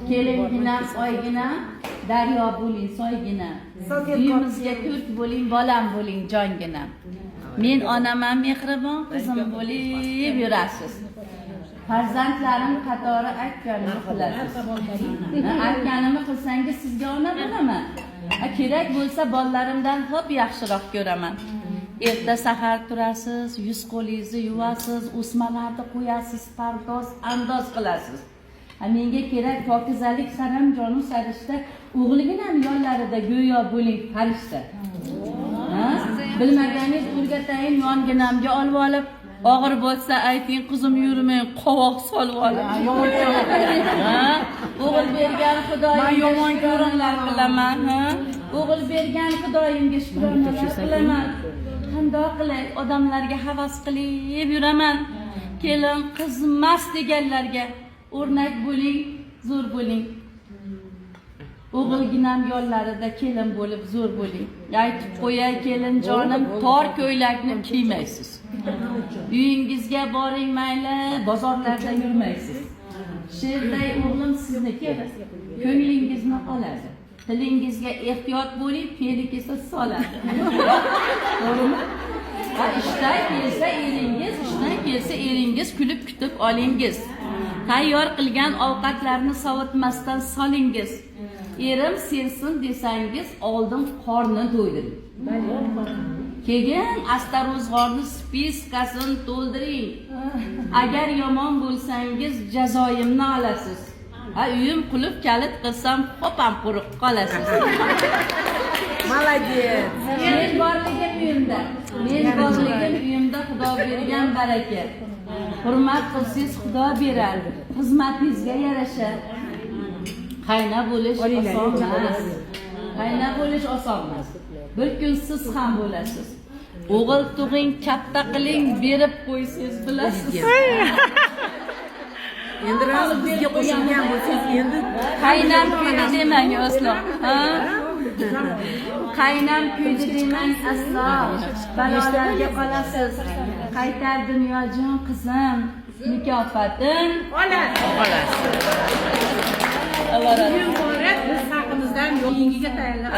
Kelinginam, oyginam, daryo bo'ling, soyginam. Uyimizga ko'rk bo'ling, bolam bo'ling, jonginam. Men onaman mehribon, qizim bo'lib yurasiz. Farzandlarim qatori aytganimni qilasiz. Aytganimni qilsangiz sizga ona bo'laman. Kerak bo'lsa bolalarimdan ko'p yaxshiroq ko'raman. Erta sahar turasiz, yuz qo'lingizni yuvasiz, o'smalarni qo'yasiz, pardoz, andoz qilasiz. Menga kerak pokizalik saram jonu sarishta, o'g'liginam yonlarida go'yo bo'ling farishta. Bilmaganingiz o'rgatayin, yonginamga olib olib, og'ir bo'lsa ayting qizim yurmang, qovoq solib olib. O'g'il bergan Xudoyimga yomon ko'ringlar bilaman, O'g'il bergan Xudoyimga shukronalar qilaman. Qandoq qilay, odamlarga havas qilib yuraman. Kelin qizmas deganlarga o'rnak bo'ling, zo'r bo'ling. O'g'ilginam yonlarida kelin bo'lib zo'r bo'ling. Aytib qo'yay kelin jonim, tor ko'ylakni kiymaysiz. Uyingizga boring mayli, bozorlarda yurmaysiz. Sherday o'g'lim sizniki, ko'nglingizni oladi. Tilingizga ehtiyot bo'ling, fe'li kelsa soladi. To'g'rimi? Ishdan kelsa eringiz, ishdan kelsa eringiz kulib kutib olingiz. Tayyor qilgan ovqatlarni sovutmasdan solingiz. Erim sensin desangiz, oldin qorni to'ydiring. Keyin asta ro'zg'orni spiskasini to'ldiring. Agar yomon bo'lsangiz, jazoimni olasiz. Uyim qulib kalit qilsam, xo'pam quruq qolasiz. Молодец. Men borligim uyimda. Men borligim uyimda Xudo bergan baraka. Hurmat qilsangiz Xudo berar. Xizmatingizga yarasha. Qayna bo'lish oson emas. Qayna bo'lish oson emas. Bir kun siz ham bo'lasiz. O'g'il tug'ing, katta qiling, berib qo'ysiz bilasiz. Endi hozir bizga qo'shilgan bo'lsangiz, endi Qaynam kuydi demang aslo. Qaynam kuydi demang aslo. Balolarga qolasiz. Qaytar dunyojon qizim, mukofotin olasiz. Alloh razı Biz haqimizdan yo'lingiga tayyorlab.